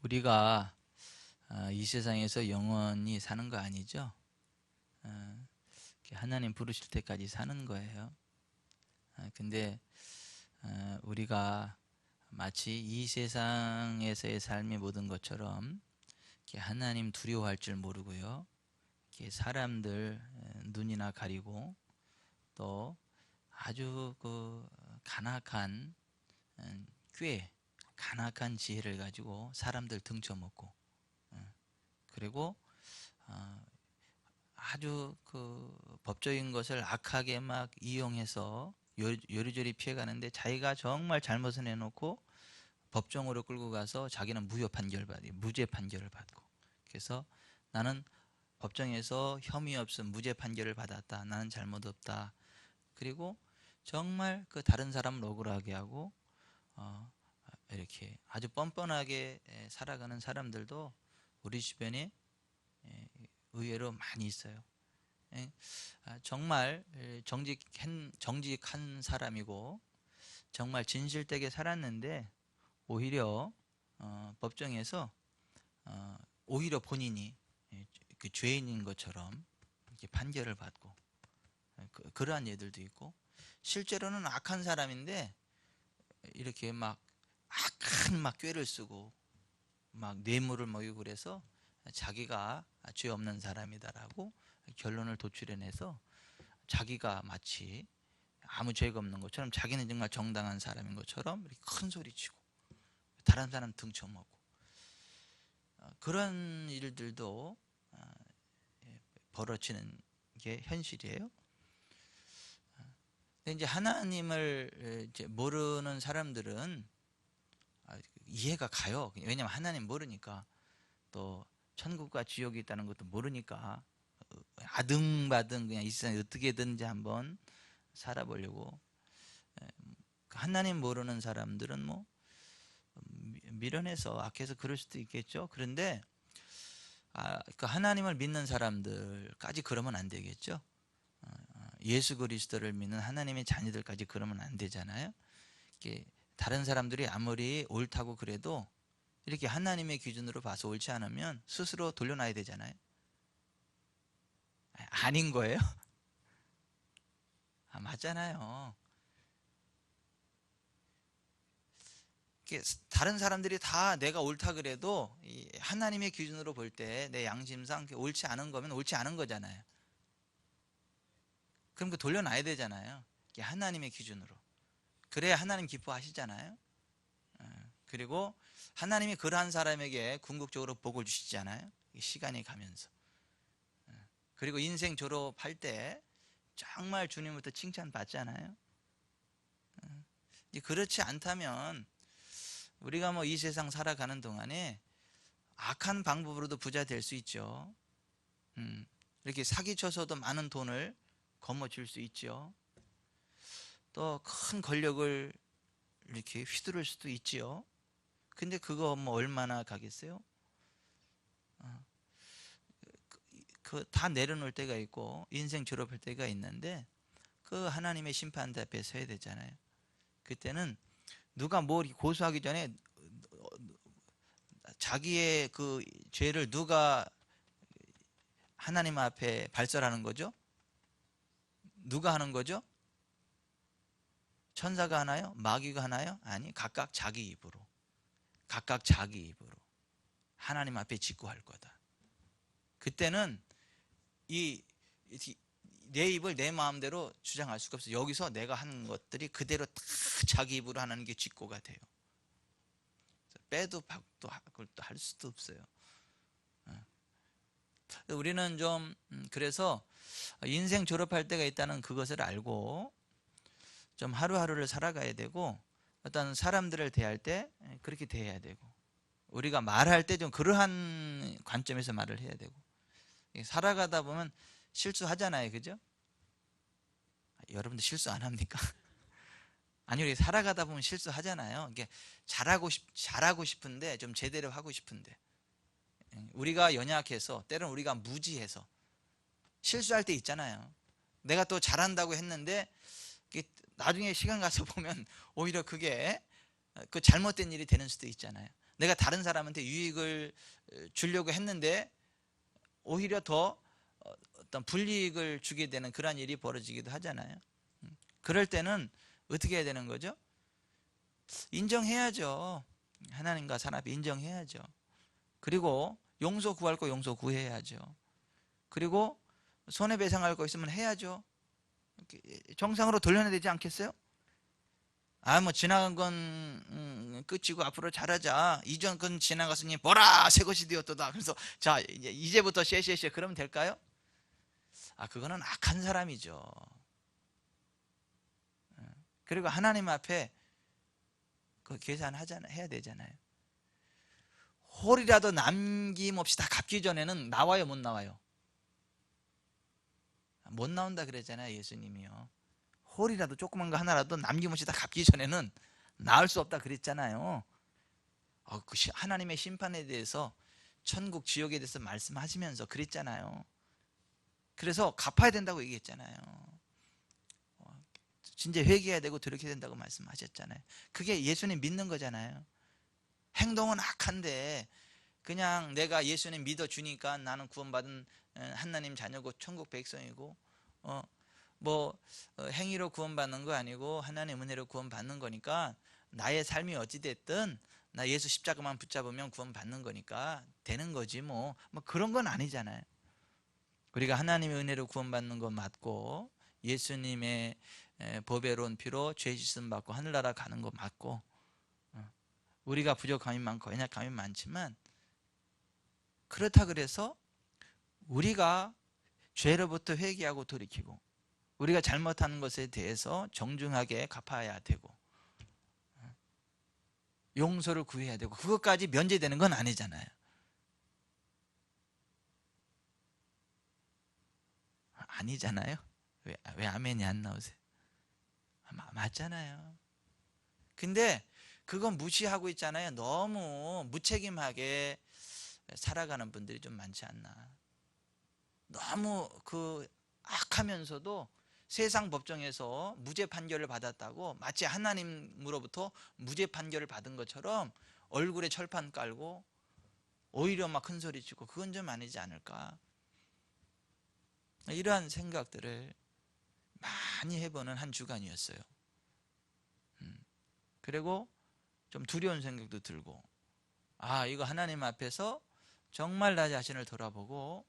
우리가 이 세상에서 영원히 사는 거 아니죠? 하나님 부르실 때까지 사는 거예요. 근데 우리가 마치 이 세상에서의 삶이 모든 것처럼 하나님 두려워할 줄 모르고요. 사람들 눈이나 가리고 또 아주 그 간악한 꾀, 간악한 지혜를 가지고 사람들 등쳐먹고, 그리고 아주 그 법적인 것을 악하게 막 이용해서 요리조리 피해가는데, 자기가 정말 잘못을 해놓고 법정으로 끌고 가서 자기는 무죄 판결을 받고, 그래서 나는 법정에서 혐의 없음 무죄 판결을 받았다, 나는 잘못 없다. 그리고 정말 그 다른 사람을 억울하게 하고 이렇게 아주 뻔뻔하게 살아가는 사람들도 우리 주변에 의외로 많이 있어요. 정말 정직한 사람이고 정말 진실되게 살았는데, 오히려 법정에서 오히려 본인이 그 죄인인 것처럼 이렇게 판결을 받고, 그러한 예들도 있고, 실제로는 악한 사람인데 이렇게 막 악한 막 꾀를 쓰고 막 뇌물을 먹이고 그래서 자기가 죄 없는 사람이다라고 결론을 도출해내서 자기가 마치 아무 죄가 없는 것처럼, 자기는 정말 정당한 사람인 것처럼 이렇게 큰 소리치고 다른 사람 등쳐먹고, 그런 일들도 벌어지는 게 현실이에요. 근데 이제 하나님을 이제 모르는 사람들은 이해가 가요. 왜냐하면 하나님 모르니까, 또 천국과 지옥이 있다는 것도 모르니까 아등바등 그냥 이 세상에 어떻게든지 한번 살아보려고. 하나님 모르는 사람들은 뭐 미련해서 악해서 그럴 수도 있겠죠. 그런데 그 하나님을 믿는 사람들까지 그러면 안 되겠죠. 예수 그리스도를 믿는 하나님의 자녀들까지 그러면 안 되잖아요. 다른 사람들이 아무리 옳다고 그래도 이렇게 하나님의 기준으로 봐서 옳지 않으면 스스로 돌려놔야 되잖아요. 아닌 거예요? 맞잖아요. 다른 사람들이 다 내가 옳다 그래도 하나님의 기준으로 볼 때 내 양심상 옳지 않은 거면 옳지 않은 거잖아요. 그럼 그 돌려놔야 되잖아요. 하나님의 기준으로. 그래야 하나님 기뻐하시잖아요. 그리고 하나님이 그러한 사람에게 궁극적으로 복을 주시잖아요. 시간이 가면서. 그리고 인생 졸업할 때 정말 주님부터 칭찬받잖아요. 그렇지 않다면 우리가 뭐 이 세상 살아가는 동안에 악한 방법으로도 부자 될 수 있죠. 이렇게 사기쳐서도 많은 돈을 거머쥘 수 있죠. 또 큰 권력을 이렇게 휘두를 수도 있지요. 근데 그거 뭐 얼마나 가겠어요? 그 다 내려놓을 때가 있고 인생 졸업할 때가 있는데, 그 하나님의 심판 앞에 서야 되잖아요. 그때는 누가 뭘 고소하기 전에 자기의 그 죄를 누가 하나님 앞에 발설하는 거죠? 누가 하는 거죠? 천사가 하나요? 마귀가 하나요? 아니, 각각 자기 입으로 하나님 앞에 직구할 거다. 그때는 내 입을 내 마음대로 주장할 수가 없어요. 여기서 내가 하는 것들이 그대로 다 자기 입으로 하는 게 직고가 돼요. 빼도 박도 그걸 또 할 수도 없어요. 우리는 좀 그래서 인생 졸업할 때가 있다는 그것을 알고 좀 하루하루를 살아가야 되고, 어떤 사람들을 대할 때 그렇게 대해야 되고, 우리가 말할 때 좀 그러한 관점에서 말을 해야 되고, 살아가다 보면 실수하잖아요. 그죠? 여러분들 실수 안 합니까? 아니, 우리 살아가다 보면 실수하잖아요. 이게 잘하고 싶은데, 좀 제대로 하고 싶은데, 우리가 연약해서, 때로는 우리가 무지해서 실수할 때 있잖아요. 내가 또 잘한다고 했는데 나중에 시간 가서 보면 오히려 그게 그 잘못된 일이 되는 수도 있잖아요. 내가 다른 사람한테 유익을 주려고 했는데 오히려 더 어떤 불이익을 주게 되는 그런 일이 벌어지기도 하잖아요. 그럴 때는 어떻게 해야 되는 거죠? 인정해야죠. 하나님과 사람 앞에 인정해야죠. 그리고 용서 구할 거 용서 구해야죠. 그리고 손해배상할 거 있으면 해야죠. 정상으로 돌려내야 되지 않겠어요? 뭐 지나간 건 끝이고 앞으로 잘하자. 이전 건 지나갔으니 보라 새 것이 되었도다. 그래서 자 이제부터 쉐쉐쉐 그러면 될까요? 그거는 악한 사람이죠. 그리고 하나님 앞에 그 계산하잖아요. 해야 되잖아요. 홀이라도 남김없이 다 갚기 전에는 나와요, 못 나와요? 못 나온다 그랬잖아요, 예수님이요. 홀이라도 조그만 거 하나라도 남김없이 다 갚기 전에는 나을 수 없다 그랬잖아요. 하나님의 심판에 대해서 천국 지옥에 대해서 말씀하시면서 그랬잖아요. 그래서 갚아야 된다고 얘기했잖아요. 진짜 회개해야 되고 돌이켜야 된다고 말씀하셨잖아요. 그게 예수님 믿는 거잖아요. 행동은 악한데 그냥 내가 예수님 믿어주니까 나는 구원받은 하나님 자녀고 천국 백성이고 행위로 구원받는 거 아니고 하나님 은혜로 구원받는 거니까 나의 삶이 어찌됐든 나 예수 십자가만 붙잡으면 구원받는 거니까 되는 거지 뭐 그런 건 아니잖아요. 우리가 하나님의 은혜로 구원받는 거 맞고 예수님의 보배로운 피로 죄 씻음 받고 하늘나라 가는 거 맞고 우리가 부족함이 많고 연약함이 많지만 그렇다 그래서 우리가 죄로부터 회개하고 돌이키고 우리가 잘못하는 것에 대해서 정중하게 갚아야 되고 용서를 구해야 되고 그것까지 면제되는 건 아니잖아요. 아니잖아요. 왜 아멘이 안 나오세요? 맞잖아요. 근데 그건 무시하고 있잖아요. 너무 무책임하게 살아가는 분들이 좀 많지 않나. 너무 악하면서도 세상 법정에서 무죄 판결을 받았다고 마치 하나님으로부터 무죄 판결을 받은 것처럼 얼굴에 철판 깔고 오히려 막 큰 소리 치고 그건 좀 아니지 않을까. 이러한 생각들을 많이 해보는 한 주간이었어요. 그리고 좀 두려운 생각도 들고 이거 하나님 앞에서 정말 나 자신을 돌아보고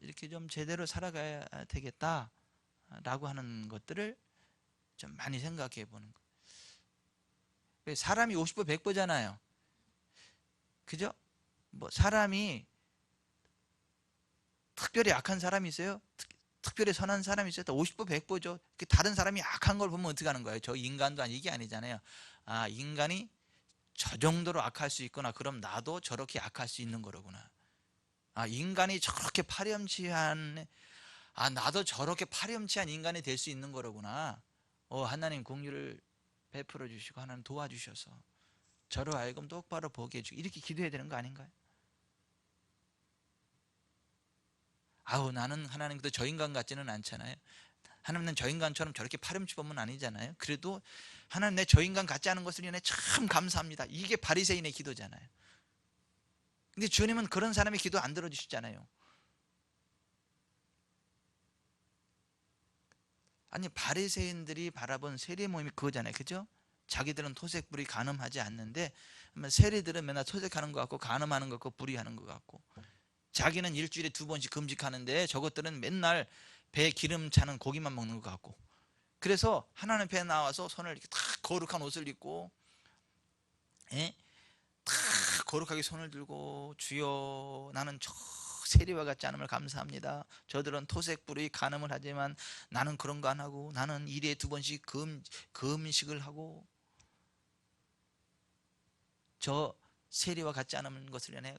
이렇게 좀 제대로 살아가야 되겠다 라고 하는 것들을 좀 많이 생각해 보는 거예요. 사람이 50보 100보잖아요. 그죠? 사람이 특별히 악한 사람이 있어요? 특별히 선한 사람이 있어요? 50보 100보죠. 다른 사람이 악한 걸 보면 어떻게 하는 거예요? 저 인간도 이게 아니잖아요. 인간이 저 정도로 악할 수 있구나. 그럼 나도 저렇게 악할 수 있는 거로구나. 인간이 저렇게 파렴치한 나도 저렇게 파렴치한 인간이 될 수 있는 거로구나. 하나님 공유를 베풀어 주시고 하나님 도와주셔서 저로 하여금 똑바로 보게 해주고 이렇게 기도해야 되는 거 아닌가요? 나는 하나님도 저 인간 같지는 않잖아요. 하나님은 저 인간처럼 저렇게 파렴치범은 아니잖아요. 그래도 하나님 내 저 인간 같지 않은 것을 인해 참 감사합니다. 이게 바리새인의 기도잖아요. 근데 주님은 그런 사람의 기도 안 들어주시잖아요. 바리새인들이 바라본 세리 모임이 그거잖아요. 그죠? 자기들은 토색불이 간음하지 않는데 세리들은 맨날 토색하는 것 같고 간음하는 것 같고 불의하는 것 같고 자기는 일주일에 2번씩 금식하는데 저것들은 맨날 배 기름 차는 고기만 먹는 것 같고 그래서 하나님 배에 나와서 손을 이렇게 탁 거룩한 옷을 입고 탁 거룩하게 손을 들고 주여 나는 저 세리와 같지 않음을 감사합니다. 저들은 토색불의 간음을 하지만 나는 그런 거 안 하고 나는 일에 2번씩 금식을 하고 저 세리와 같지 않은 것을 위해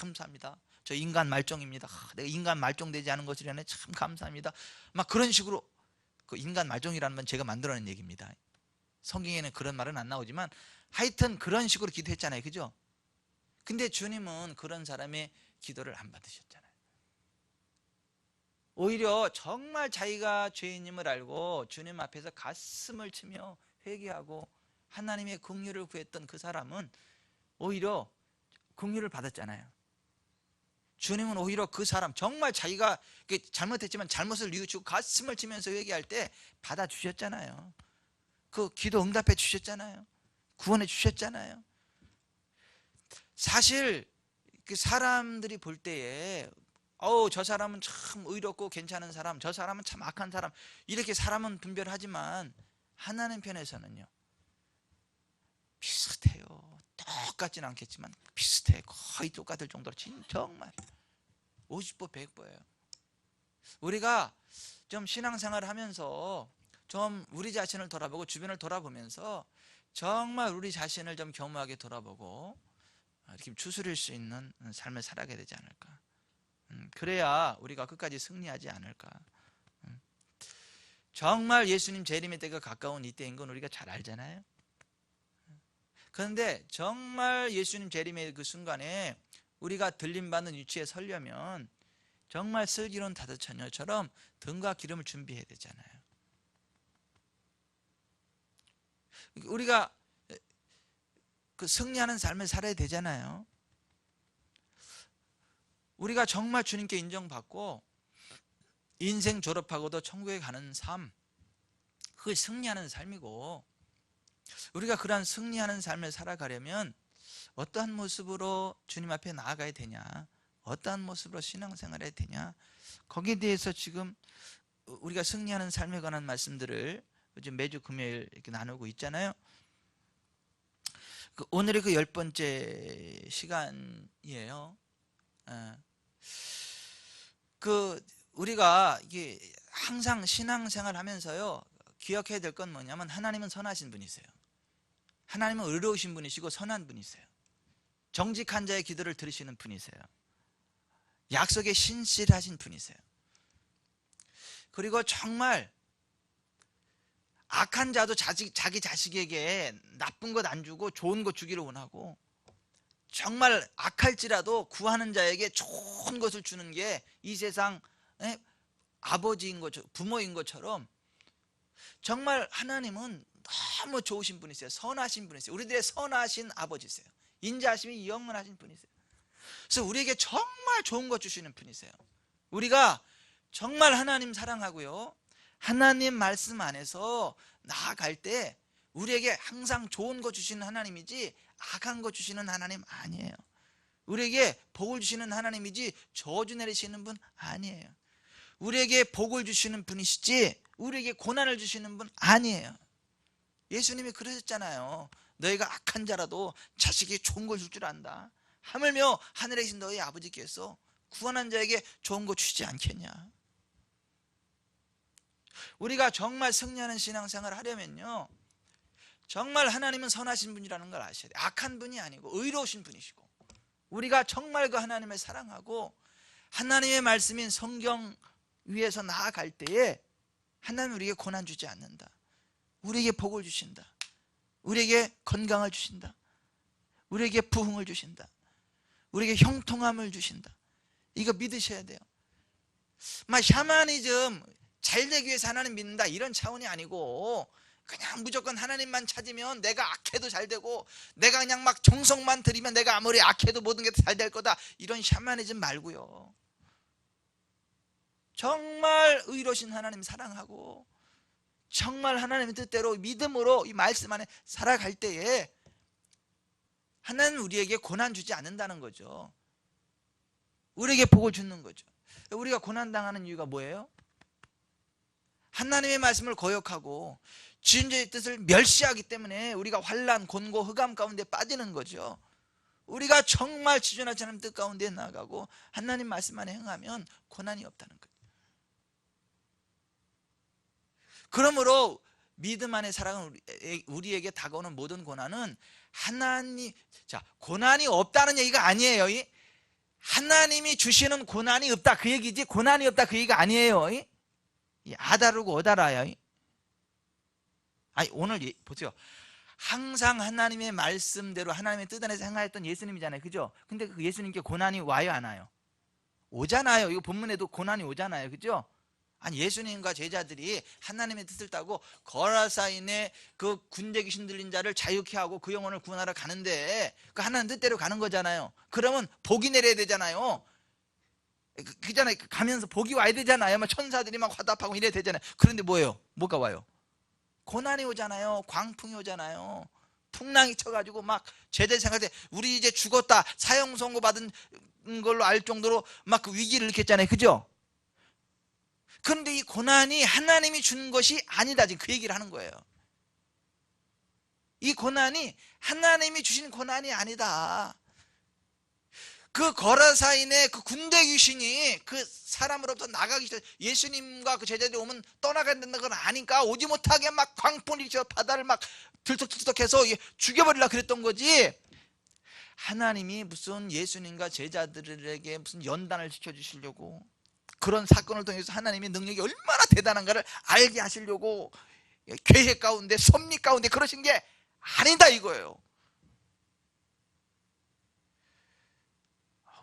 감사합니다. 저 인간 말종입니다. 내가 인간 말종되지 않은 것을 위해 참 감사합니다. 막 그런 식으로 그 인간 말종이라는 건 제가 만들어낸 얘기입니다. 성경에는 그런 말은 안 나오지만 하여튼 그런 식으로 기도했잖아요. 그죠? 근데 주님은 그런 사람의 기도를 안 받으셨잖아요. 오히려 정말 자기가 죄인임을 알고 주님 앞에서 가슴을 치며 회개하고 하나님의 긍휼을 구했던 그 사람은 오히려 긍휼을 받았잖아요. 주님은 오히려 그 사람, 정말 자기가 잘못했지만 잘못을 뉘우치고 가슴을 치면서 회개할 때 받아주셨잖아요. 그 기도 응답해 주셨잖아요. 구원해 주셨잖아요. 사실 그 사람들이 볼 때에 저 사람은 참 의롭고 괜찮은 사람, 저 사람은 참 악한 사람, 이렇게 사람은 분별하지만 하나님 편에서는요 비슷해요. 똑같진 않겠지만 비슷해. 거의 똑같을 정도로 정말 50보 100보예요. 우리가 좀 신앙생활을 하면서 좀 우리 자신을 돌아보고 주변을 돌아보면서 정말 우리 자신을 좀 겸허하게 돌아보고 이렇게 추스릴 수 있는 삶을 살아가야 되지 않을까. 그래야 우리가 끝까지 승리하지 않을까. 정말 예수님 재림의 때가 가까운 이때인 건 우리가 잘 알잖아요. 그런데 정말 예수님 재림의 그 순간에 우리가 들림받는 위치에 서려면 정말 슬기로운 다섯 처녀처럼 등과 기름을 준비해야 되잖아요. 우리가 그 승리하는 삶을 살아야 되잖아요. 우리가 정말 주님께 인정받고 인생 졸업하고도 천국에 가는 삶, 그게 승리하는 삶이고, 우리가 그러한 승리하는 삶을 살아가려면 어떠한 모습으로 주님 앞에 나아가야 되냐, 어떠한 모습으로 신앙생활을 해야 되냐, 거기에 대해서 지금 우리가 승리하는 삶에 관한 말씀들을 요즘 매주 금요일 이렇게 나누고 있잖아요. 오늘의 그 10번째 시간이에요. 우리가 이게 항상 신앙생활 하면서요 기억해야 될 건 뭐냐면, 하나님은 선하신 분이세요. 하나님은 의로우신 분이시고 선한 분이세요. 정직한 자의 기도를 들으시는 분이세요. 약속에 신실하신 분이세요. 그리고 정말 악한 자도 자기 자식에게 나쁜 것 안 주고 좋은 것 주기를 원하고, 정말 악할지라도 구하는 자에게 좋은 것을 주는 게 이 세상 아버지인 것처럼, 부모인 것처럼 정말 하나님은 너무 좋으신 분이세요. 선하신 분이세요. 우리들의 선하신 아버지세요. 인자하심이 영원하신 분이세요. 그래서 우리에게 정말 좋은 것 주시는 분이세요. 우리가 정말 하나님 사랑하고요, 하나님 말씀 안에서 나아갈 때 우리에게 항상 좋은 것 주시는 하나님이지 악한 것 주시는 하나님 아니에요. 우리에게 복을 주시는 하나님이지 저주 내리시는 분 아니에요. 우리에게 복을 주시는 분이시지 우리에게 고난을 주시는 분 아니에요. 예수님이 그러셨잖아요. 너희가 악한 자라도 자식이 좋은 걸 줄 줄 안다. 하물며 하늘에 계신 너희 아버지께서 구원한 자에게 좋은 거 주시지 않겠냐. 우리가 정말 승리하는 신앙생활을 하려면요, 정말 하나님은 선하신 분이라는 걸 아셔야 돼요. 악한 분이 아니고 의로우신 분이시고, 우리가 정말 그 하나님을 사랑하고 하나님의 말씀인 성경 위에서 나아갈 때에 하나님은 우리에게 고난 주지 않는다. 우리에게 복을 주신다. 우리에게 건강을 주신다. 우리에게 부흥을 주신다. 우리에게 형통함을 주신다. 이거 믿으셔야 돼요. 막 샤머니즘 잘 되기 위해서 하나님 믿는다 이런 차원이 아니고, 그냥 무조건 하나님만 찾으면 내가 악해도 잘 되고, 내가 그냥 막 정성만 들이면 내가 아무리 악해도 모든 게 잘 될 거다, 이런 샤머니즘 말고요, 정말 의로우신 하나님 사랑하고 정말 하나님의 뜻대로 믿음으로 이 말씀 안에 살아갈 때에 하나님은 우리에게 고난 주지 않는다는 거죠. 우리에게 복을 주는 거죠. 우리가 고난당하는 이유가 뭐예요? 하나님의 말씀을 거역하고 주님의 뜻을 멸시하기 때문에 우리가 환난, 곤고, 흑암 가운데 빠지는 거죠. 우리가 정말 지존하지 않은 뜻 가운데 나아가고 하나님 말씀 안에 행하면 고난이 없다는 거예요. 그러므로 믿음 안에 살아가는 우리에게 다가오는 모든 고난은 하나님, 고난이 없다는 얘기가 아니에요. 하나님이 주시는 고난이 없다 그 얘기지, 고난이 없다 그 얘기가 아니에요. 아다르고 어다라요. 아니, 오늘 보세요. 항상 하나님의 말씀대로 하나님의 뜻 안에서 행하였던 예수님이잖아요. 그죠? 근데 그 예수님께 고난이 와요, 안 와요? 오잖아요. 이거 본문에도 고난이 오잖아요. 그죠? 아니 예수님과 제자들이 하나님의 뜻을 따고 거라사인의 그 군대 귀신 들린 자를 자유케 하고 그 영혼을 구원하러 가는데 그 하나님 뜻대로 가는 거잖아요. 그러면 복이 내려야 되잖아요. 그잖아요. 가면서 복이 와야 되잖아요. 막 천사들이 막 화답하고 이래야 되잖아요. 그런데 뭐예요? 뭐가 와요? 고난이 오잖아요. 광풍이 오잖아요. 풍랑이 쳐가지고 막 제자들 생각할 때 우리 이제 죽었다, 사형 선고 받은 걸로 알 정도로 막 그 위기를 느꼈잖아요. 그죠? 그런데 이 고난이 하나님이 준 것이 아니다, 지금 그 얘기를 하는 거예요. 이 고난이 하나님이 주신 고난이 아니다. 그 거라사인의 그 군대 귀신이 그 사람으로부터 나가기 시작, 예수님과 그 제자들이 오면 떠나가야 된다는 걸 아니까 오지 못하게 막 광풍이 쳐 바다를 막 들썩들썩해서 죽여버리려고 그랬던 거지. 하나님이 무슨 예수님과 제자들에게 무슨 연단을 시켜주시려고, 그런 사건을 통해서 하나님의 능력이 얼마나 대단한가를 알게 하시려고 계획 가운데 섭리 가운데 그러신 게 아니다 이거예요.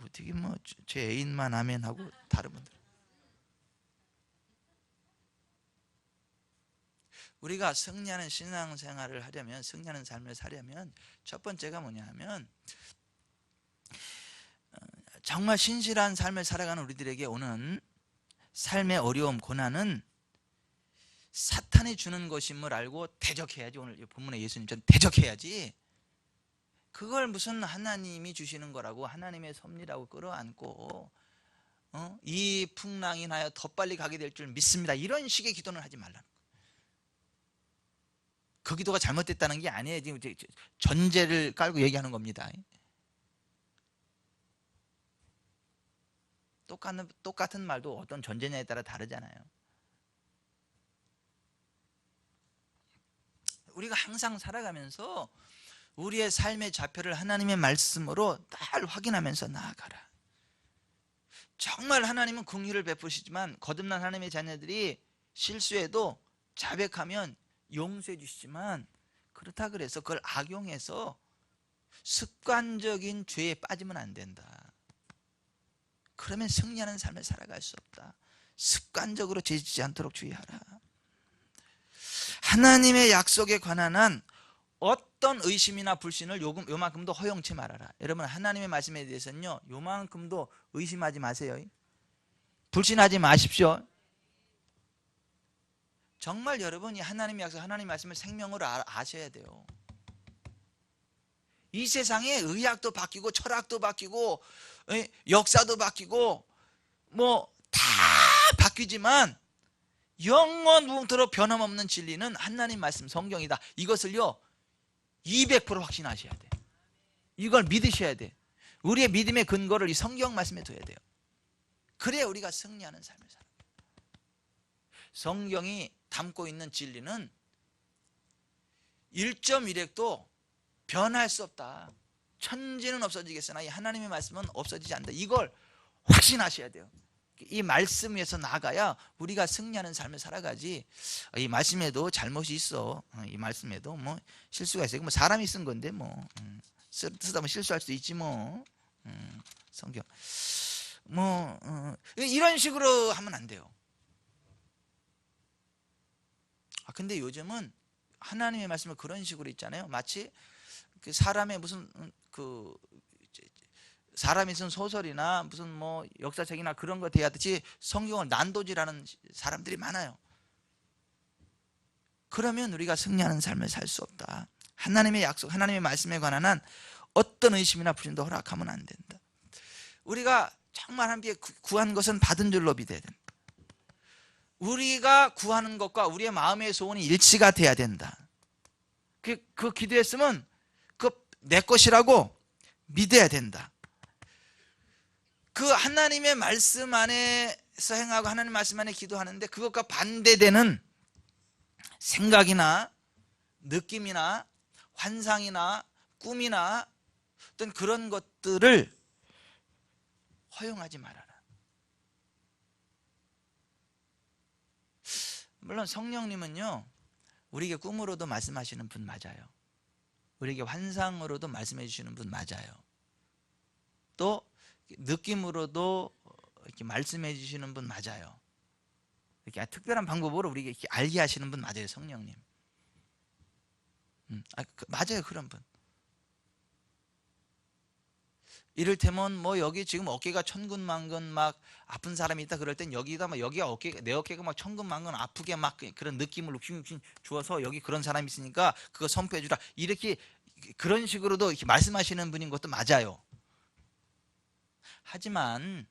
어떻게 뭐 제 애인만 아멘 하고 다른 분들, 우리가 승리하는 신앙생활을 하려면, 승리하는 삶을 살려면 첫 번째가 뭐냐 하면 정말 신실한 삶을 살아가는 우리들에게 오는 삶의 어려움, 고난은 사탄이 주는 것임을 알고 대적해야지. 오늘 본문의 예수님처럼 대적해야지. 그걸 무슨 하나님이 주시는 거라고 하나님의 섭리라고 끌어안고 이 풍랑이 나여 더 빨리 가게 될 줄 믿습니다, 이런 식의 기도는 하지 말라는 거예요. 그 기도가 잘못됐다는 게 아니에요. 지금 전제를 깔고 얘기하는 겁니다. 똑같은 말도 어떤 전제냐에 따라 다르잖아요. 우리가 항상 살아가면서 우리의 삶의 좌표를 하나님의 말씀으로 늘 확인하면서 나아가라. 정말 하나님은 긍휼을 베푸시지만 거듭난 하나님의 자녀들이 실수해도 자백하면 용서해 주시지만, 그렇다 그래서 그걸 악용해서 습관적인 죄에 빠지면 안 된다. 그러면 승리하는 삶을 살아갈 수 없다. 습관적으로 죄 짓지 않도록 주의하라. 하나님의 약속에 관한 한 어떤 의심이나 불신을 요만큼도 허용치 말아라. 여러분, 하나님의 말씀에 대해서는요 요만큼도 의심하지 마세요. 불신하지 마십시오. 정말 여러분이 하나님의 약속, 하나님의 말씀을 생명으로 아셔야 돼요. 이 세상에 의학도 바뀌고 철학도 바뀌고 역사도 바뀌고 뭐 다 바뀌지만 영원 무궁토록 변함없는 진리는 하나님 말씀 성경이다. 이것을요 200% 확신하셔야 돼. 이걸 믿으셔야 돼. 우리의 믿음의 근거를 이 성경 말씀에 둬야 돼요. 그래야 우리가 승리하는 삶을 살아요. 성경이 담고 있는 진리는 1.1핵도 변할 수 없다. 천지는 없어지겠으나 이 하나님의 말씀은 없어지지 않는다. 이걸 확신하셔야 돼요. 이 말씀 위에서 나가야 우리가 승리하는 삶을 살아가지. 이 말씀에도 잘못이 있어. 이 말씀에도 뭐 실수가 있어요. 뭐 사람이 쓴 건데 뭐 쓰다 보면 실수할 수도 있지 뭐. 성경 뭐 이런 식으로 하면 안 돼요. 근데 요즘은 하나님의 말씀을 그런 식으로 있잖아요. 마치 그 사람의 무슨 사람이 쓴 소설이나 무슨 뭐 역사책이나 그런 거 대하듯이 성경을 난도질하는 사람들이 많아요. 그러면 우리가 승리하는 삶을 살 수 없다. 하나님의 약속, 하나님의 말씀에 관한 한 어떤 의심이나 불신도 허락하면 안 된다. 우리가 정말 하나님께 구한 것은 받은 줄로 믿어야 된다. 우리가 구하는 것과 우리의 마음의 소원이 일치가 돼야 된다. 그 기도했으면 그 내 것이라고 믿어야 된다. 그 하나님의 말씀 안에서 행하고 하나님의 말씀 안에 기도하는데 그것과 반대되는 생각이나 느낌이나 환상이나 꿈이나 어떤 그런 것들을 허용하지 말아라. 물론 성령님은요 우리에게 꿈으로도 말씀하시는 분 맞아요. 우리에게 환상으로도 말씀해 주시는 분 맞아요. 또 느낌으로도 이렇게 말씀해 주시는 분 맞아요. 이렇게 특별한 방법으로 우리에게 이렇게 알게 하시는 분 맞아요, 성령님. 맞아요, 그런 분. 이를테면 뭐 여기 지금 어깨가 천근만근 막 아픈 사람이 있다 그럴 땐 여기다 막 여기가 어깨가 내 어깨가 막 천근만근 아프게 막 그런 느낌을 욱신욱신 주어서 여기 그런 사람이 있으니까 그거 선포해 주라. 이렇게 그런 식으로도 이렇게 말씀하시는 분인 것도 맞아요. 하지만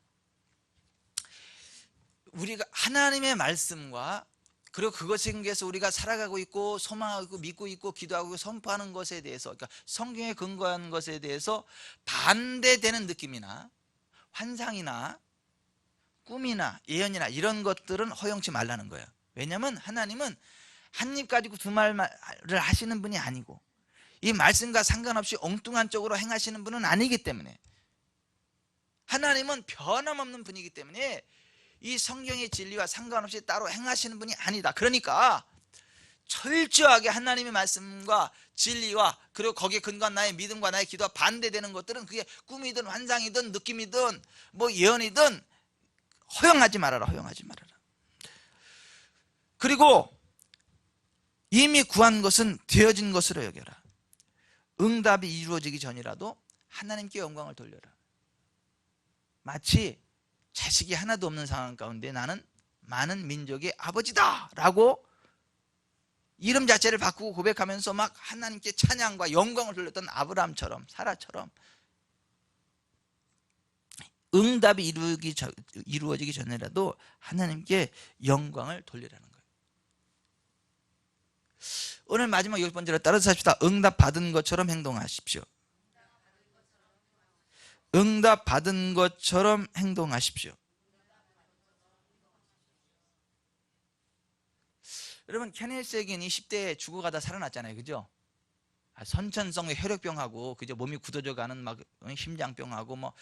우리가 하나님의 말씀과 그리고 그것에 의해서 우리가 살아가고 있고 소망하고 믿고 있고 기도하고 선포하는 것에 대해서, 그러니까 성경에 근거한 것에 대해서 반대되는 느낌이나 환상이나 꿈이나 예언이나 이런 것들은 허용치 말라는 거예요. 왜냐하면 하나님은 한 입 가지고 두 말을 하시는 분이 아니고 이 말씀과 상관없이 엉뚱한 쪽으로 행하시는 분은 아니기 때문에, 하나님은 변함없는 분이기 때문에 이 성경의 진리와 상관없이 따로 행하시는 분이 아니다. 그러니까 철저하게 하나님의 말씀과 진리와 그리고 거기에 근거한 나의 믿음과 나의 기도와 반대되는 것들은 그게 꿈이든 환상이든 느낌이든 뭐 예언이든 허용하지 말아라. 허용하지 말아라. 그리고 이미 구한 것은 되어진 것으로 여겨라. 응답이 이루어지기 전이라도 하나님께 영광을 돌려라. 마치 자식이 하나도 없는 상황 가운데 나는 많은 민족의 아버지다 라고 이름 자체를 바꾸고 고백하면서 막 하나님께 찬양과 영광을 돌렸던 아브라함처럼, 사라처럼 응답이 이루어지기 전이라도 하나님께 영광을 돌리라는 거예요. 오늘 마지막 10번째로 따라서 합시다. 응답 받은 것처럼 행동하십시오. 응답 받은 것처럼 행동하십시오. 여러분, 케네스 해긴이 10대에 죽어가다 살아났잖아요, 그죠? 선천성 혈액병하고 그죠, 몸이 굳어져가는 막 심장병하고 뭐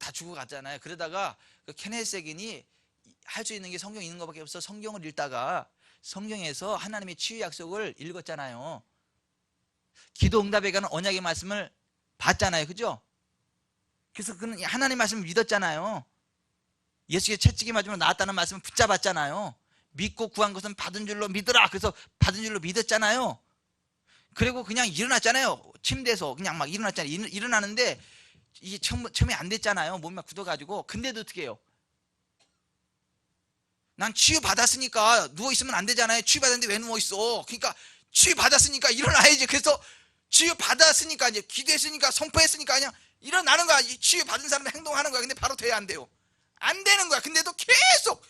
다 죽어갔잖아요. 그러다가 그 케네스 해긴이 할 수 있는 게 성경 읽는 것밖에 없어 성경을 읽다가 성경에서 하나님의 치유 약속을 읽었잖아요. 기도 응답에 관한 언약의 말씀을 봤잖아요, 그죠? 그래서 그는 하나님 말씀을 믿었잖아요. 예수께 채찍이 맞으면 나았다는 말씀을 붙잡았잖아요. 믿고 구한 것은 받은 줄로 믿으라. 그래서 받은 줄로 믿었잖아요. 그리고 그냥 일어났잖아요. 침대에서 그냥 막 일어났잖아요. 일어나는데 이게 처음에 안 됐잖아요. 몸이 막 굳어가지고. 근데도 어떻게 해요? 난 치유 받았으니까 누워있으면 안 되잖아요. 치유 받았는데 왜 누워있어? 그러니까 치유 받았으니까 일어나야지. 그래서 치유 받았으니까, 이제 기도했으니까, 선포했으니까 그냥 일어나는 거야. 치유 받은 사람은 행동하는 거야. 근데 바로 돼야 안 돼요. 안 되는 거야. 근데도 계속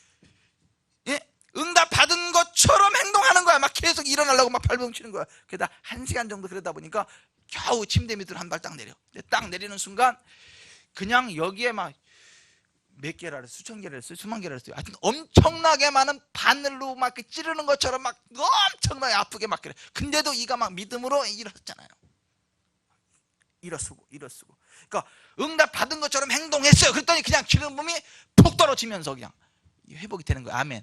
응답 받은 것처럼 행동하는 거야. 막 계속 일어나려고 막 발버둥 치는 거야. 그러다 1시간 정도 그러다 보니까 겨우 침대 밑으로 한 발 딱 내려. 딱 내리는 순간 그냥 여기에 막 몇 개라 그랬어요? 수천 개라 그랬어요? 수만 개라 그랬어요? 하여튼 엄청나게 많은 바늘로 막 찌르는 것처럼 막 엄청나게 아프게 막 그래. 근데도 이가 막 믿음으로 일어섰잖아요. 일어서고. 그러니까 응답 받은 것처럼 행동했어요. 그랬더니 그냥 기름 부음이 푹 떨어지면서 그냥 회복이 되는 거예요. 아멘.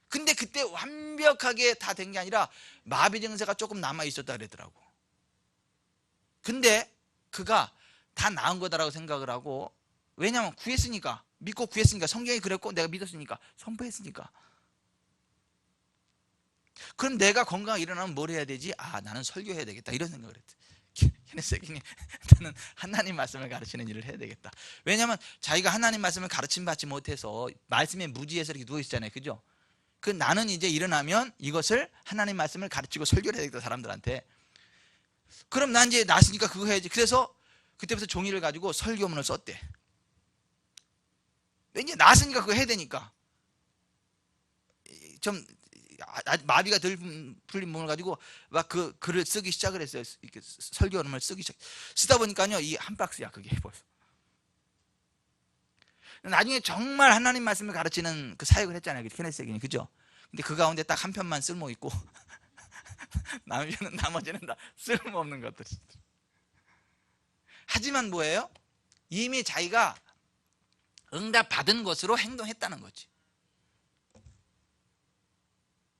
근데 그때 완벽하게 다 된 게 아니라 마비 증세가 조금 남아 있었다 그러더라고. 근데 그가 다 나은 거다라고 생각을 하고, 왜냐면 구했으니까, 믿고 구했으니까, 성경이 그랬고 내가 믿었으니까, 선포했으니까. 그럼 내가 건강하게 일어나면 뭘 해야 되지? 나는 설교해야 되겠다, 이런 생각을 했대. 케네스 해긴이 나는 하나님 말씀을 가르치는 일을 해야 되겠다. 왜냐면 자기가 하나님 말씀을 가르침받지 못해서 말씀에 무지해서 이렇게 누워있잖아요, 그죠? 그 나는 이제 일어나면 이것을 하나님 말씀을 가르치고 설교를 해야 되겠다, 사람들한테. 그럼 난 이제 나으니까 그거 해야지. 그래서 그때부터 종이를 가지고 설교문을 썼대. 왠지 나으니까 그거 해야 되니까. 좀 마비가 덜 풀린 몸을 가지고 막 그 글을 쓰기 시작을 했어요. 이렇게 설교문을 쓰다 보니까요, 이 한 박스야 그게 벌써. 나중에 정말 하나님 말씀을 가르치는 그 사역을 했잖아요, 케네스 해긴이, 그죠? 근데 그 가운데 딱 한 편만 쓸모 있고 나머지는 다 쓸모없는 것들. 하지만 뭐예요? 이미 자기가 응답 받은 것으로 행동했다는 거지.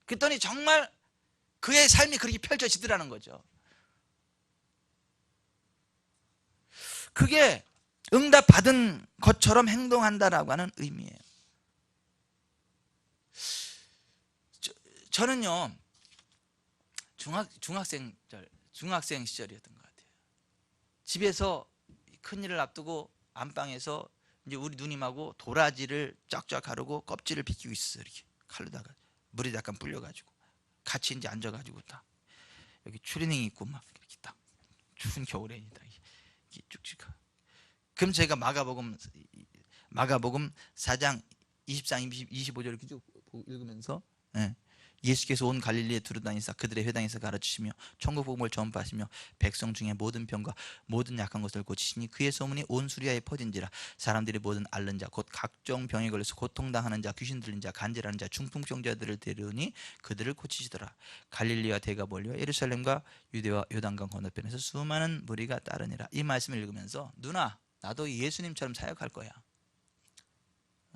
그랬더니 정말 그의 삶이 그렇게 펼쳐지더라는 거죠. 그게 응답 받은 것처럼 행동한다라고 하는 의미예요. 저는요 중학생 시절이었던 것 같아요. 집에서 큰일을 앞두고 안방에서 이제 우리 누님하고 도라지를 쫙쫙 가르고 껍질을 비키고 있었어요. 이렇게 칼로다가 물에 약간 불려가지고 같이 이제 앉아가지고 딱 여기 추리닝 입고 막 이렇게 딱 추운 겨울에 이렇게 쭉쭉. 그럼 제가 마가복음 4장 23, 25절 이렇게 쭉 읽으면서 예수께서 온 갈릴리에 두루다니사 그들의 회당에서 가르치시며 천국 복음을 전파하시며 백성 중에 모든 병과 모든 약한 것을 고치시니 그의 소문이 온 수리아에 퍼진지라. 사람들이 모든 앓는 자 곧 각종 병에 걸려서 고통당하는 자 귀신 들린 자 간질하는 자 중풍병자들을 데려오니 그들을 고치시더라. 갈릴리와 데가볼리와 예루살렘과 유대와 요단강 건너편에서 수많은 무리가 따르니라. 이 말씀을 읽으면서 누나 나도 예수님처럼 사역할 거야.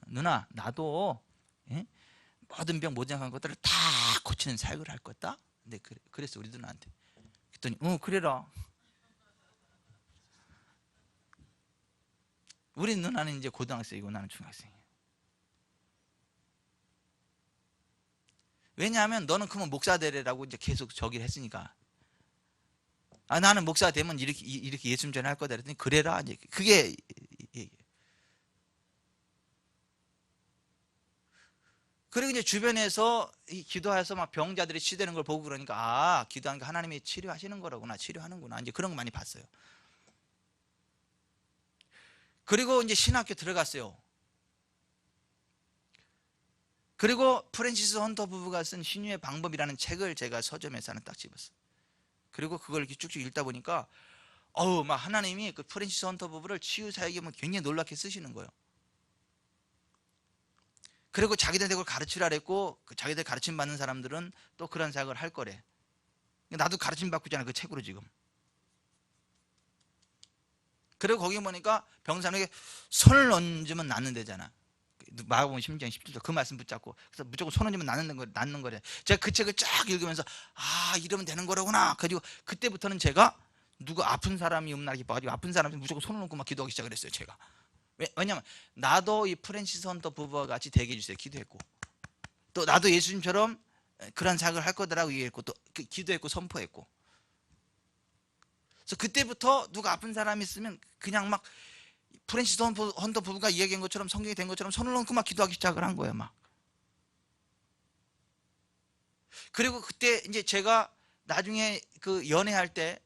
누나 나도 모든 병 모든 약한 것들을 다 고치는 사역을 할 거다. 근데 그랬어 우리 누나한테. 그랬더니 그래라. 우리 누나는 이제 고등학생이고 나는 중학생이에요. 왜냐하면 너는 그러면 목사 되래라고 이제 계속 저기를 했으니까. 나는 목사 되면 이렇게 예수님 전할 거다 그랬더니 그래라. 이제 그게 그리고 이제 주변에서 기도해서 막 병자들이 치유되는 걸 보고 그러니까 기도하니까 하나님이 치료하시는 거라구나, 치료하는구나, 이제 그런 거 많이 봤어요. 그리고 이제 신학교 들어갔어요. 그리고 프랜시스 헌터 부부가 쓴 신유의 방법이라는 책을 제가 서점에서 하나 딱 집었어요. 그리고 그걸 이렇게 쭉쭉 읽다 보니까 막 하나님이 그 프랜시스 헌터 부부를 치유 사역에 굉장히 놀랍게 쓰시는 거예요. 그리고 자기들한테 그걸 가르치라 그랬고 자기들 가르침 받는 사람들은 또 그런 사역을 할 거래. 나도 가르침 받고 있잖아 그 책으로 지금. 그리고 거기 보니까 병든 사람에게 손을 얹으면 낫는 데잖아. 마가복음 10장 17절 그 말씀 붙잡고 그래서 무조건 손 얹으면 낫는 거래. 제가 그 책을 쫙 읽으면서 이러면 되는 거라구나. 그리고 그때부터는 제가 누구 아픈 사람이 없나 이렇게 봐가지고 아픈 사람이 무조건 손을 얹고 막 기도하기 시작을 했어요. 제가 왜냐면 나도 이 프랜시스 헌터 부부와 같이 되게 해주세요 기도했고, 또 나도 예수님처럼 그런 사역을 할 거다라고 얘기했고, 또 기도했고 선포했고. 그래서 그때부터 누가 아픈 사람이 있으면 그냥 막 프랜시스 헌터 부부가 이야기한 것처럼 성경이 된 것처럼 손을 얹고 막 기도하기 시작을 한 거예요. 막. 그리고 그때 이제 제가 나중에 그 연애할 때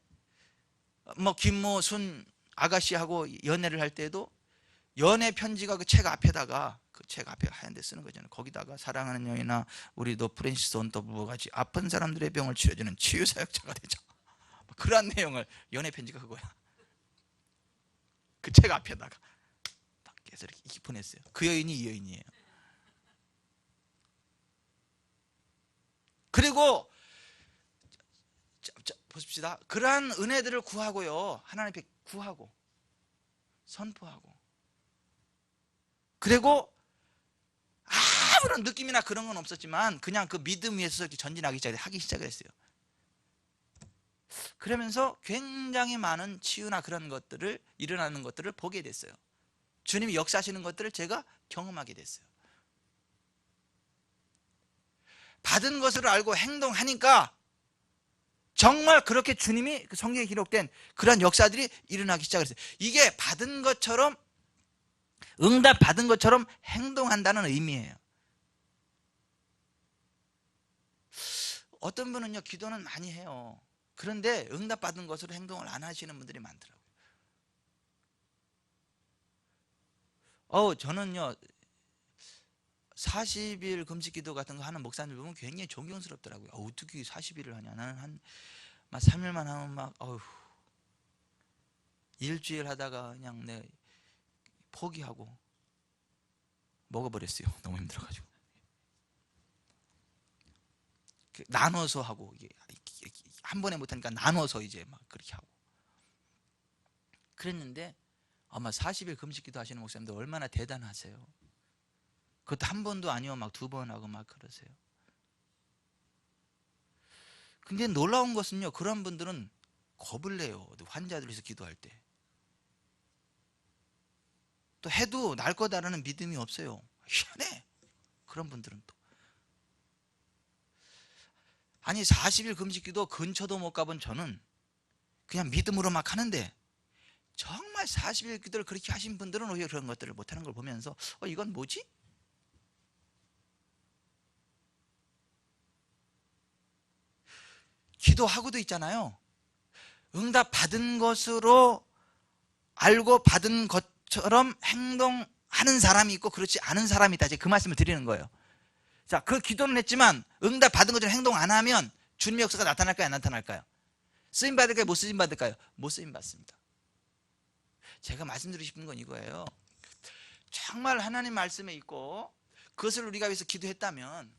뭐 김모 순 아가씨하고 연애를 할 때도 연애 편지가 그 책 앞에다가 그 책 앞에 하얀 데 쓰는 거잖아요. 거기다가 사랑하는 여인아 우리도 프랜시스 헌터 부부 같이 아픈 사람들의 병을 치료해주는 치유사역자가 되자. 그런 내용을 연애 편지가 그거야. 그 책 앞에다가 밖에서 이렇게 보냈어요. 그 여인이 이 여인이에요. 그리고 보십시다. 그러한 은혜들을 구하고요. 하나님 앞에 구하고 선포하고, 그리고 아무런 느낌이나 그런 건 없었지만 그냥 그 믿음 위에서 이렇게 전진하기 하기 시작을 했어요. 그러면서 굉장히 많은 치유나 그런 것들을 일어나는 것들을 보게 됐어요. 주님이 역사하시는 것들을 제가 경험하게 됐어요. 받은 것을 알고 행동하니까 정말 그렇게 주님이 성경에 기록된 그런 역사들이 일어나기 시작했어요. 이게 받은 것처럼 응답 받은 것처럼 행동한다는 의미예요. 어떤 분은요 기도는 많이 해요. 그런데 응답 받은 것으로 행동을 안 하시는 분들이 많더라고요. 저는요 40일 금식 기도 같은 거 하는 목사님들 보면 굉장히 존경스럽더라고요. 어떻게 40일을 하냐. 나는 한 3일만 하면 막 일주일 하다가 그냥 내 포기하고 먹어버렸어요. 너무 힘들어가지고. 나눠서 하고 이게 한 번에 못하니까 나눠서 이제 막 그렇게 하고 그랬는데, 아마 40일 금식 기도 하시는 목사님들 얼마나 대단하세요. 그것도 한 번도 아니고 막 2번 하고 막 그러세요. 근데 놀라운 것은요, 그런 분들은 겁을 내요. 환자들 위해서 기도할 때. 또 해도 날 거다라는 믿음이 없어요. 희한해. 그런 분들은 또 아니 40일 금식기도 근처도 못 가본 저는 그냥 믿음으로 막 하는데 정말 40일 기도를 그렇게 하신 분들은 오히려 그런 것들을 못하는 걸 보면서 이건 뭐지? 기도하고도 있잖아요. 응답 받은 것으로 알고 받은 것처럼 행동하는 사람이 있고 그렇지 않은 사람이 있다. 그 말씀을 드리는 거예요. 자, 그 기도는 했지만 응답 받은 것처럼 행동 안 하면 주님의 역사가 나타날까요? 안 나타날까요? 쓰임 받을까요? 못 쓰임 받을까요? 못 쓰임 받습니다. 제가 말씀드리고 싶은 건 이거예요. 정말 하나님 말씀에 있고 그것을 우리가 위해서 기도했다면,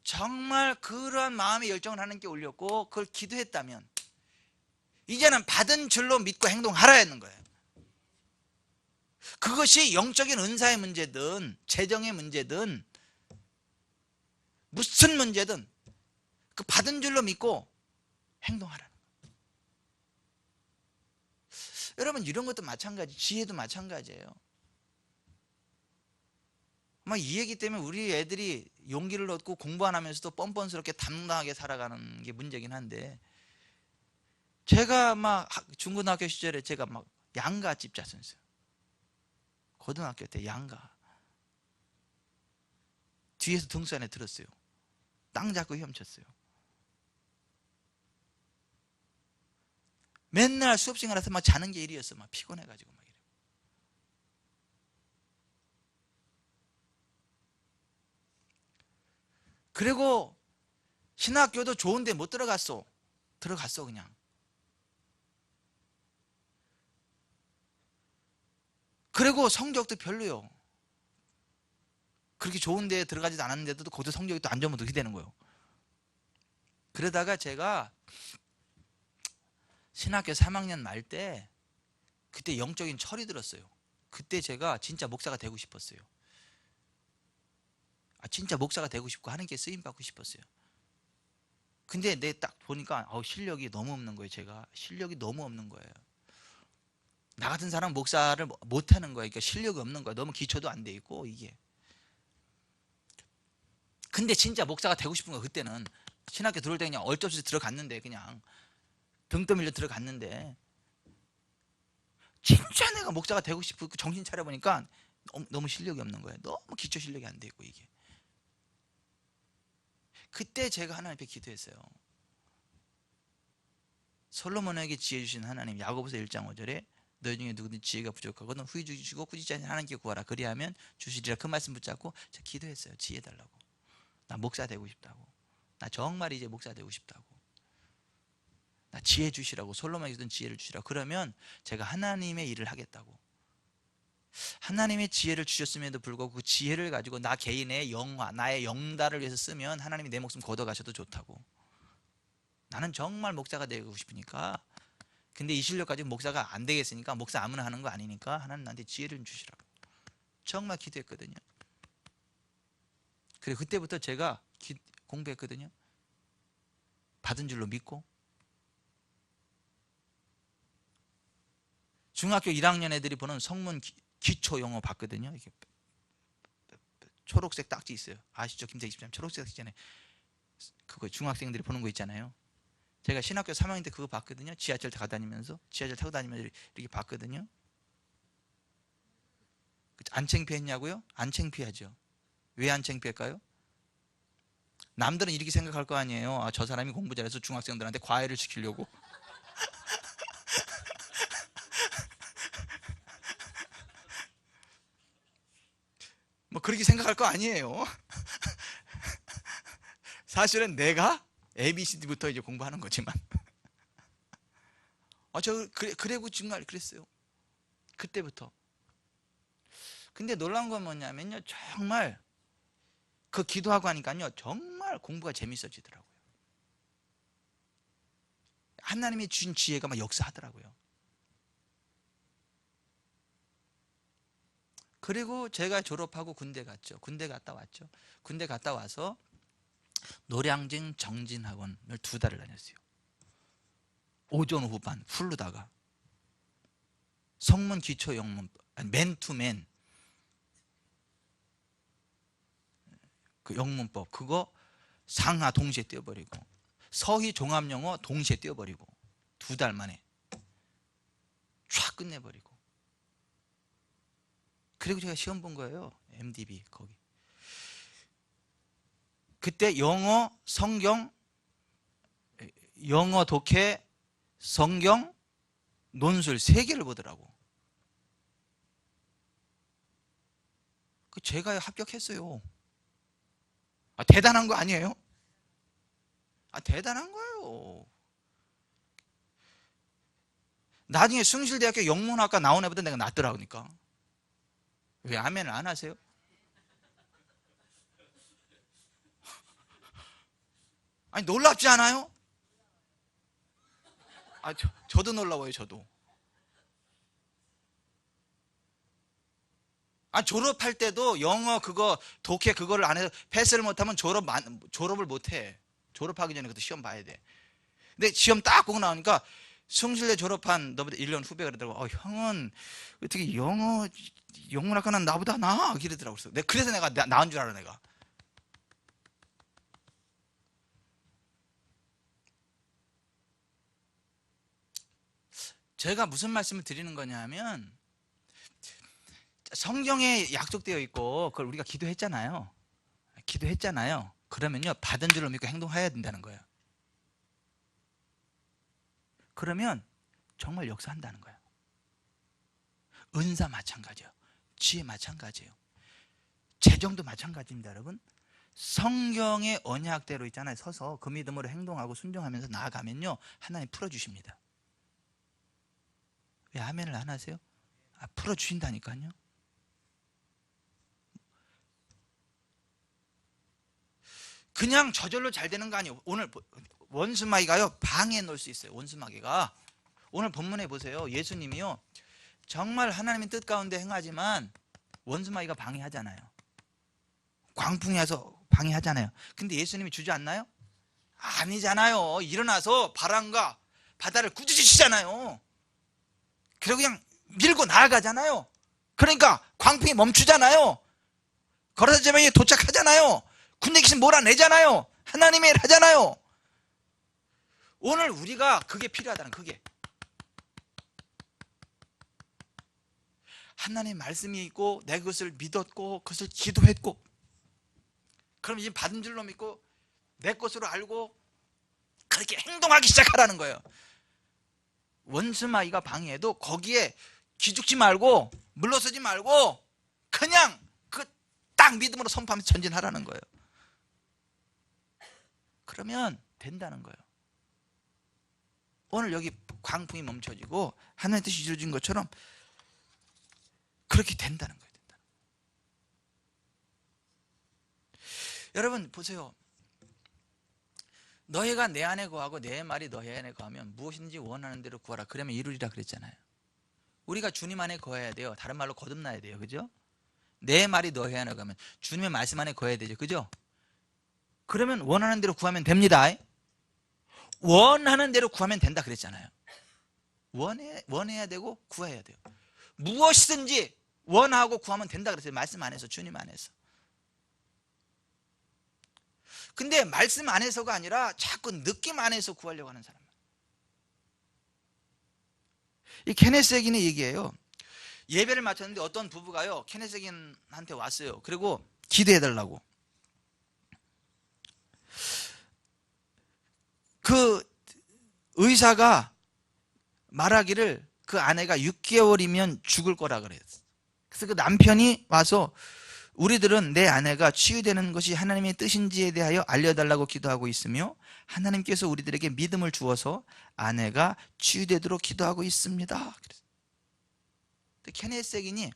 정말 그러한 마음의 열정을 하나님께 올렸고 그걸 기도했다면 이제는 받은 줄로 믿고 행동하라는 거예요. 그것이 영적인 은사의 문제든 재정의 문제든 무슨 문제든 그 받은 줄로 믿고 행동하라는 거예요. 여러분, 이런 것도 마찬가지, 지혜도 마찬가지예요. 아마 이 얘기 때문에 우리 애들이 용기를 얻고 공부 안 하면서도 뻔뻔스럽게 당당하게 살아가는 게 문제긴 한데, 제가 막 중고등학교 시절에 제가 막 양가 집자였어요. 고등학교 때 양가 뒤에서 등수 안에 들었어요. 땅 잡고 헤엄쳤어요. 맨날 수업 시간에서 막 자는 게 일이었어. 막 피곤해가지고 막 이래. 그리고 신학교도 좋은데 못 들어갔어. 들어갔어 그냥. 그리고 성적도 별로요. 그렇게 좋은 데 들어가지도 않았는데도 거기서 성적이 또 안 좋으면 어떻게 되는 거예요? 그러다가 제가 신학교 3학년 말 때 그때 영적인 철이 들었어요. 그때 제가 진짜 목사가 되고 싶었어요. 진짜 목사가 되고 싶고 하나님께 쓰임 받고 싶었어요. 근데 내 딱 보니까 실력이 너무 없는 거예요. 제가 실력이 너무 없는 거예요. 나 같은 사람 목사를 못하는 거예요. 그러니까 실력이 없는 거예요. 너무 기초도 안 돼 있고 이게. 근데 진짜 목사가 되고 싶은 거예요. 그때는 신학교 들어올 때 그냥 얼쩍없이 들어갔는데, 그냥 등 떠밀려 들어갔는데, 진짜 내가 목사가 되고 싶고 정신 차려보니까 너무 실력이 없는 거예요. 너무 기초 실력이 안 돼 있고 이게. 그때 제가 하나님 앞에 기도했어요. 솔로몬에게 지혜 주신 하나님, 야고보서 1장 5절에 너희 중에 누구든 지혜가 부족하거든 후히 주시고 꾸짖지 않는 하나님께 구하라 그리하면 주시리라. 그 말씀 붙잡고 제가 기도했어요. 지혜 달라고. 나 목사 되고 싶다고. 나 정말 이제 목사 되고 싶다고. 나 지혜 주시라고. 솔로몬에게 주던 지혜를 주시라고. 그러면 제가 하나님의 일을 하겠다고. 하나님의 지혜를 주셨음에도 불구하고 그 지혜를 가지고 나 개인의 영화, 나의 영달을 위해서 쓰면 하나님이 내 목숨 걷어가셔도 좋다고. 나는 정말 목사가 되고 싶으니까. 근데 이 실력 가지고 목사가 안 되겠으니까, 목사 아무나 하는 거 아니니까 하나님 나한테 지혜를 주시라고 정말 기도했거든요. 그래, 그때부터 제가 공부했거든요. 받은 줄로 믿고. 중학교 1학년 애들이 보는 성문 기초 영어 봤거든요. 이게 초록색 딱지 있어요. 아시죠? 김태희 집사님 초록색 딱지 있잖아요. 그거 중학생들이 보는 거 있잖아요. 제가 신학교 3학년 때 그거 봤거든요. 지하철 타고 다니면서, 지하철 타고 다니면서 이렇게 봤거든요. 안 창피했냐고요? 안 창피하죠. 왜 안 창피할까요? 남들은 이렇게 생각할 거 아니에요. 저 사람이 공부 잘해서 중학생들한테 과외를 시키려고. 뭐 그렇게 생각할 거 아니에요. 사실은 내가 ABCD부터 이제 공부하는 거지만. 그래고 정말 그랬어요. 그때부터. 근데 놀라운 건 뭐냐면요, 정말 그 기도하고 하니까요 정말 공부가 재밌어지더라고요. 하나님이 주신 지혜가 막 역사하더라고요. 그리고 제가 졸업하고 군대 갔죠. 군대 갔다 왔죠. 군대 갔다 와서 노량진 정진학원을 2달을 다녔어요. 오전 오후 반 풀로다가 성문 기초 영문, 맨투맨 그 영문법 그거 상하 동시에 띄워버리고 서희 종합영어 동시에 띄워버리고 2달 만에 쫙 끝내버리고 그리고 제가 시험 본 거예요. MDB 거기 그때 영어 성경 영어 독해 성경 논술 3개를 보더라고. 그 제가 합격했어요. 대단한 거 아니에요? 대단한 거예요. 나중에 숭실대학교 영문학과 나온 애보다 내가 낫더라. 그러니까 왜 아멘을 안 하세요? 아니 놀랍지 않아요? 저도 놀라워요. 저도 졸업할 때도 영어 그거 독해 그거를 안 해서 패스를 못하면 졸업을 못해. 졸업하기 전에 그것도 시험 봐야 돼. 근데 시험 딱 보고 나오니까 숭실대 졸업한 너보다 1년 후배가 그러더라고. 형은 어떻게 영문학과는 나보다 나아? 이러더라고. 그래서 내가 나은 줄 알아. 내가 제가 무슨 말씀을 드리는 거냐면 성경에 약속되어 있고 그걸 우리가 기도했잖아요. 그러면요 받은 줄로 믿고 행동해야 된다는 거예요. 그러면 정말 역사한다는 거예요. 은사 마찬가지예요. 지혜 마찬가지예요. 재정도 마찬가지입니다. 여러분 성경의 언약대로 있잖아요. 서서 그 믿음으로 행동하고 순종하면서 나아가면요 하나님 풀어주십니다. 왜 아멘을 안 하세요? 풀어주신다니까요. 그냥 저절로 잘 되는 거 아니에요. 오늘 원수마귀가요 방해해 놓을 수 있어요. 원수마귀가 오늘 본문에 보세요. 예수님이요 정말 하나님의 뜻 가운데 행하지만 원수마귀가 방해하잖아요. 광풍이 와서 방해하잖아요. 근데 예수님이 주저앉나요? 아니잖아요. 일어나서 바람과 바다를 꾸짖으시잖아요. 그리고 그냥 밀고 나아가잖아요. 그러니까 광풍이 멈추잖아요. 걸어서 제방에 도착하잖아요. 군대 귀신 몰아내잖아요. 하나님의 일 하잖아요. 오늘 우리가 그게 필요하다는 그게 하나님의 말씀이 있고 내 그것을 믿었고 그것을 기도했고 그럼 이제 받은 줄로 믿고 내 것으로 알고 그렇게 행동하기 시작하라는 거예요. 원수마귀가 방해해도 거기에 기죽지 말고 물러서지 말고 그냥 그 딱 믿음으로 선포하면서 전진하라는 거예요. 그러면 된다는 거예요. 오늘 여기 광풍이 멈춰지고 하나님의 뜻이 이루어진 것처럼 그렇게 된다는 거예요. 여러분 보세요. 너희가 내 안에 거하고 내 말이 너희 안에 거하면 무엇인지 원하는 대로 구하라. 그러면 이루리라 그랬잖아요. 우리가 주님 안에 거해야 돼요. 다른 말로 거듭나야 돼요. 그죠? 내 말이 너희 안에 거하면 주님의 말씀 안에 거해야 되죠. 그죠? 그러면 원하는 대로 구하면 됩니다. 원하는 대로 구하면 된다 그랬잖아요. 원해야 되고 구해야 돼요. 무엇이든지 원하고 구하면 된다 그랬어요. 말씀 안에서, 주님 안에서. 근데 말씀 안에서가 아니라 자꾸 느낌 안에서 구하려고 하는 사람. 이 케네스 에긴의 얘기예요. 예배를 마쳤는데 어떤 부부가요 케네스 에긴한테 왔어요. 그리고 기도해달라고. 그 의사가 말하기를 그 아내가 6개월이면 죽을 거라 그랬어요. 그래서 그 남편이 와서 우리들은 내 아내가 치유되는 것이 하나님의 뜻인지에 대하여 알려달라고 기도하고 있으며 하나님께서 우리들에게 믿음을 주어서 아내가 치유되도록 기도하고 있습니다. 케네스 에긴이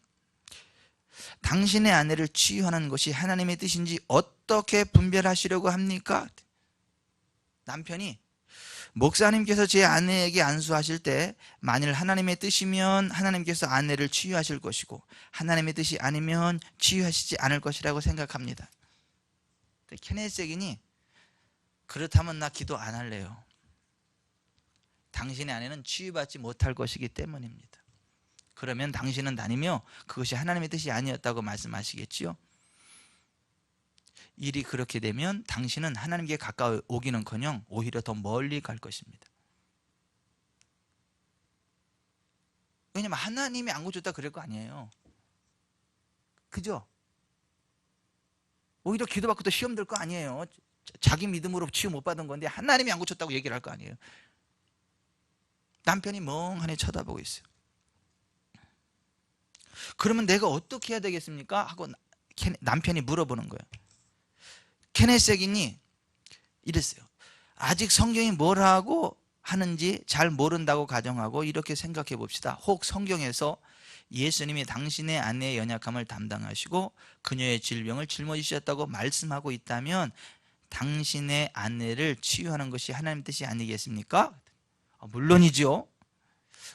당신의 아내를 치유하는 것이 하나님의 뜻인지 어떻게 분별하시려고 합니까? 남편이 목사님께서 제 아내에게 안수하실 때 만일 하나님의 뜻이면 하나님께서 아내를 치유하실 것이고 하나님의 뜻이 아니면 치유하시지 않을 것이라고 생각합니다. 케네스 에긴이 그렇다면 나 기도 안 할래요. 당신의 아내는 치유받지 못할 것이기 때문입니다. 그러면 당신은 다니며 그것이 하나님의 뜻이 아니었다고 말씀하시겠지요. 일이 그렇게 되면 당신은 하나님께 가까이 오기는커녕 오히려 더 멀리 갈 것입니다. 왜냐면 하나님이 안 고쳤다 그럴 거 아니에요. 그죠? 오히려 기도받고 또 시험 들 거 아니에요. 자기 믿음으로 치유 못 받은 건데 하나님이 안 고쳤다고 얘기를 할 거 아니에요. 남편이 멍하니 쳐다보고 있어요. 그러면 내가 어떻게 해야 되겠습니까? 하고 남편이 물어보는 거예요. 케네세긴이 이랬어요. 아직 성경이 뭐라고 하는지 잘 모른다고 가정하고 이렇게 생각해 봅시다. 혹 성경에서 예수님이 당신의 아내의 연약함을 담당하시고 그녀의 질병을 짊어지셨다고 말씀하고 있다면 당신의 아내를 치유하는 것이 하나님 뜻이 아니겠습니까? 물론이죠.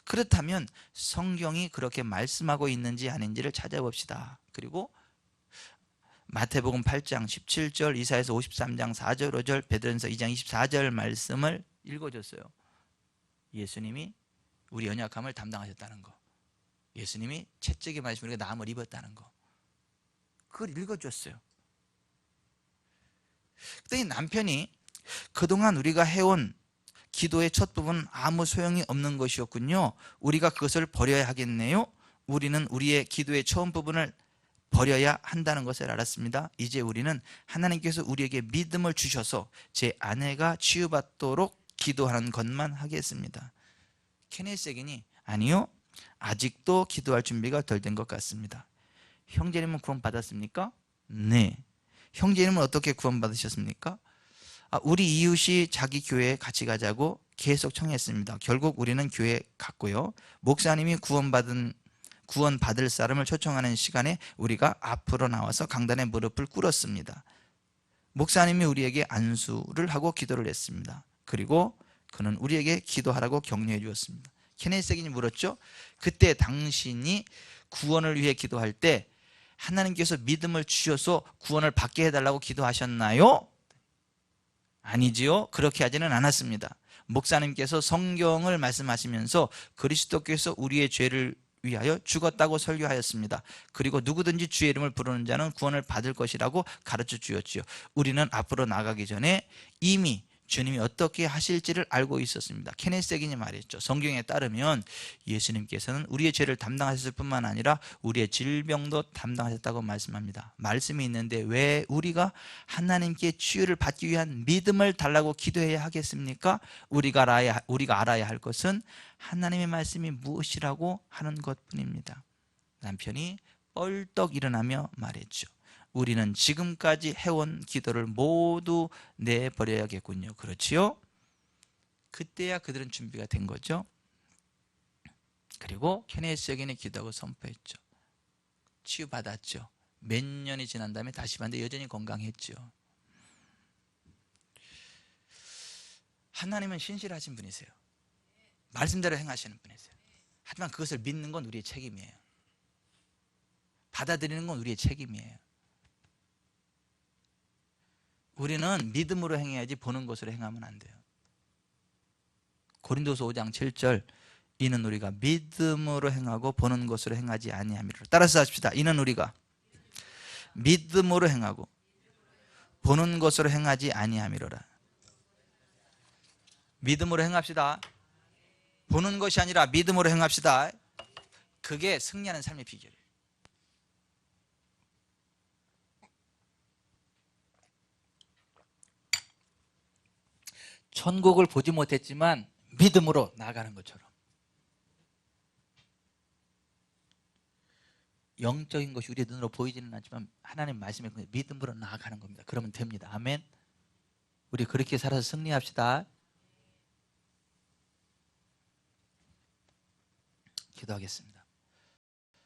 그렇다면 성경이 그렇게 말씀하고 있는지 아닌지를 찾아봅시다. 그리고 마태복음 8장 17절, 이사야서 53장 4절 5절, 베드로전서 2장 24절 말씀을 읽어줬어요. 예수님이 우리 연약함을 담당하셨다는 거, 예수님이 채찍에 맞으시고 우리가 나음을 입었다는 거, 그걸 읽어줬어요. 그랬더니 남편이 그동안 우리가 해온 기도의 첫 부분은 아무 소용이 없는 것이었군요. 우리가 그것을 버려야 하겠네요. 우리는 우리의 기도의 처음 부분을 버려야 한다는 것을 알았습니다. 이제 우리는 하나님께서 우리에게 믿음을 주셔서 제 아내가 치유받도록 기도하는 것만 하겠습니다. 케네세긴이 아니요, 아직도 기도할 준비가 덜 된 것 같습니다. 형제님은 구원 받았습니까? 네. 형제님은 어떻게 구원 받으셨습니까? 우리 이웃이 자기 교회에 같이 가자고 계속 청했습니다. 결국 우리는 교회에 갔고요. 목사님이 구원받을 사람을 초청하는 시간에 우리가 앞으로 나와서 강단에 무릎을 꿇었습니다. 목사님이 우리에게 안수를 하고 기도를 했습니다. 그리고 그는 우리에게 기도하라고 격려해 주었습니다. 케네세긴이 물었죠. 그때 당신이 구원을 위해 기도할 때 하나님께서 믿음을 주셔서 구원을 받게 해달라고 기도하셨나요? 아니지요. 그렇게 하지는 않았습니다. 목사님께서 성경을 말씀하시면서 그리스도께서 우리의 죄를 위하여 죽었다고 설교하였습니다. 그리고 누구든지 주의 이름을 부르는 자는 구원을 받을 것이라고 가르쳐 주었지요. 우리는 앞으로 나가기 전에 이미 주님이 어떻게 하실지를 알고 있었습니다. 케네세긴이 말했죠. 성경에 따르면 예수님께서는 우리의 죄를 담당하셨을 뿐만 아니라 우리의 질병도 담당하셨다고 말씀합니다. 말씀이 있는데 왜 우리가 하나님께 치유를 받기 위한 믿음을 달라고 기도해야 하겠습니까? 우리가 알아야 할 것은 하나님의 말씀이 무엇이라고 하는 것뿐입니다. 남편이 뻘떡 일어나며 말했죠. 우리는 지금까지 해온 기도를 모두 내버려야겠군요. 그렇지요? 그때야 그들은 준비가 된 거죠. 그리고 케네세긴이 기도하고 선포했죠. 치유받았죠. 몇 년이 지난 다음에 다시 봤는데 여전히 건강했죠. 하나님은 신실하신 분이세요. 말씀대로 행하시는 분이세요. 하지만 그것을 믿는 건 우리의 책임이에요. 받아들이는 건 우리의 책임이에요. 우리는 믿음으로 행해야지 보는 것으로 행하면 안 돼요. 고린도서 5장 7절, 이는 우리가 믿음으로 행하고 보는 것으로 행하지 아니함이로라. 따라서 하십시다. 이는 우리가 믿음으로 행하고 보는 것으로 행하지 아니함이로라. 믿음으로 행합시다. 보는 것이 아니라 믿음으로 행합시다. 그게 승리하는 삶의 비결이에요. 천국을 보지 못했지만 믿음으로 나아가는 것처럼 영적인 것이 우리의 눈으로 보이지는 않지만 하나님 말씀에 믿음으로 나아가는 겁니다. 그러면 됩니다. 아멘. 우리 그렇게 살아서 승리합시다. 기도하겠습니다.